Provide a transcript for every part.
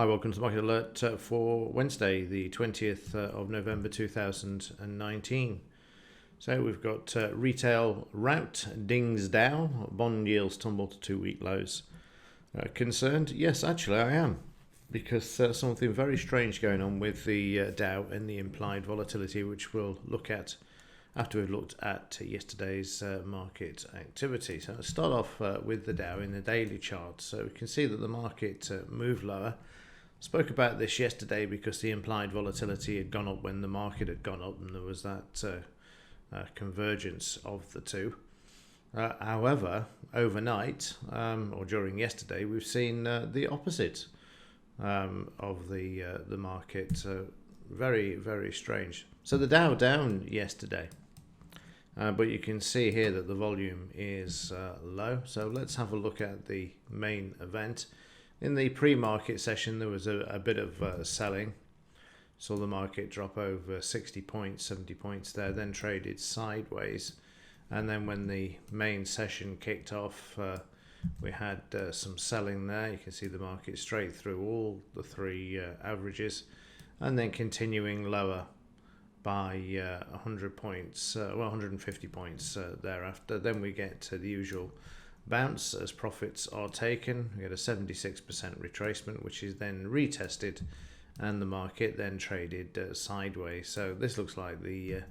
Hi, welcome to Market Alert for Wednesday, the 20th of November 2019. So we've got retail rout, dings down, bond yields tumble to 2-week lows. Concerned? Yes, actually I am, because something very strange going on with the Dow and the implied volatility, which we'll look at after we've looked at yesterday's market activity. So let's start off with the Dow in the daily chart. So we can see that the market moved lower. Spoke about this yesterday because the implied volatility had gone up when the market had gone up, and there was that convergence of the two. However, overnight or during yesterday, we've seen the opposite of the market. Very, very strange. So the Dow down yesterday, but you can see here that the volume is low. So let's have a look at the main event. In the pre-market session, there was a bit of selling. Saw the market drop over 60 points, 70 points there, then traded sideways. And then when the main session kicked off, we had some selling there. You can see the market straight through all the three averages, and then continuing lower by 100 points, 150 points thereafter. Then we get to the usual bounce as profits are taken. We get a 76% retracement, which is then retested, and the market then traded sideways. So this looks like the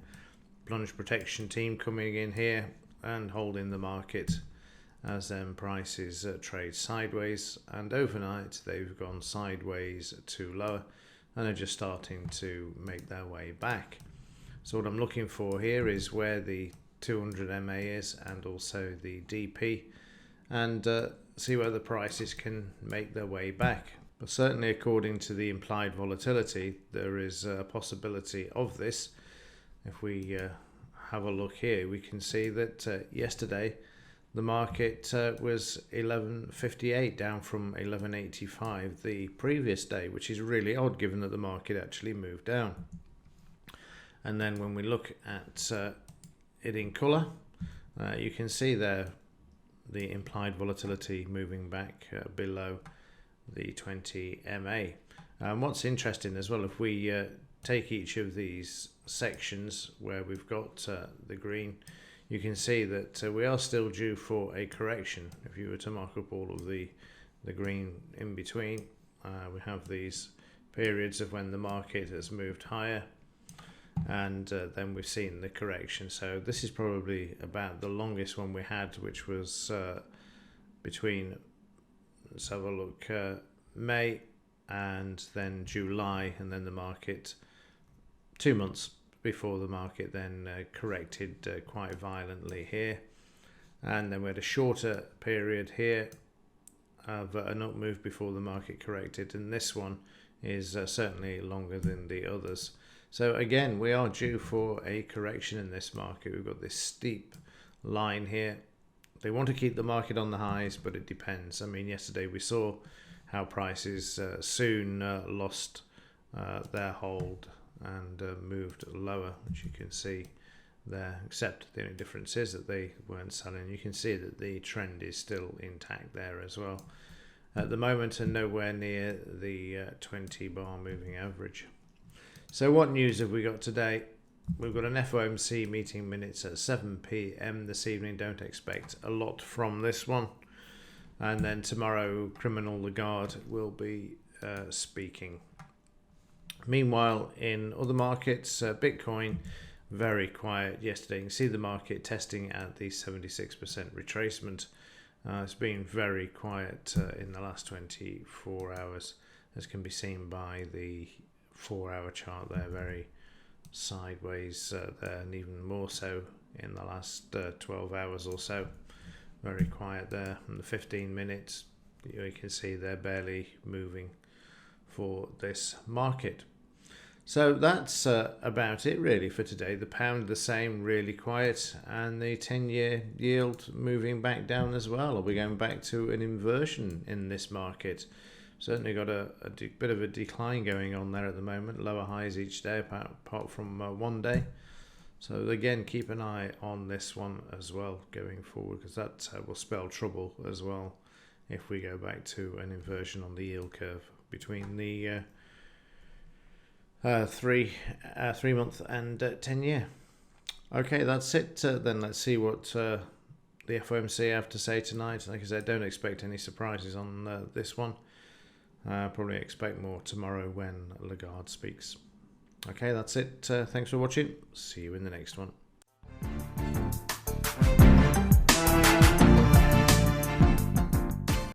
plunge protection team coming in here and holding the market as then prices trade sideways, and overnight they've gone sideways to lower and are just starting to make their way back. So what I'm looking for here is where the 200 MA is and also the DP, and see whether prices can make their way back. But certainly according to the implied volatility, there is a possibility of this. If we have a look here, we can see that yesterday the market was 11.58, down from 11.85 the previous day, which is really odd given that the market actually moved down. And then when we look at it in colour, you can see there the implied volatility moving back below the 20 MA. What's interesting as well, if we take each of these sections where we've got the green, you can see that we are still due for a correction. If you were to mark up all of the green in between, we have these periods of when the market has moved higher, and then we've seen the correction. So this is probably about the longest one we had, which was between, let's have a look, May and then July, and then the market 2 months before the market then corrected quite violently here. And then we had a shorter period here of an up move before the market corrected, and this one is certainly longer than the others. So again, we are due for a correction in this market. We've got this steep line here. They want to keep the market on the highs, but it depends. I mean, yesterday we saw how prices soon lost their hold and moved lower, which you can see there, except the only difference is that they weren't selling. You can see that the trend is still intact there as well at the moment, and nowhere near the 20 bar moving average. So what news have we got today? We've got an FOMC meeting minutes at 7 p.m. this evening. Don't expect a lot from this one. And then tomorrow, Criminal Lagarde will be speaking. Meanwhile, in other markets, Bitcoin, very quiet yesterday. You can see the market testing at the 76% retracement. It's been very quiet in the last 24 hours, as can be seen by the 4-hour chart there, very sideways there, and even more so in the last 12 hours or so. Very quiet there. And the 15 minutes, you can see they're barely moving for this market. So that's about it really for today. The pound the same, really quiet, and the 10-year yield moving back down as well. Are we going back to an inversion in this market? Certainly got a bit of a decline going on there at the moment. Lower highs each day apart from one day. So again, keep an eye on this one as well going forward, because that will spell trouble as well if we go back to an inversion on the yield curve. between the 3 month and 10 year. Okay, that's it. Then let's see what the FOMC have to say tonight. Like I said, don't expect any surprises on this one. Probably expect more tomorrow when Lagarde speaks. Okay, that's it. Thanks for watching. See you in the next one.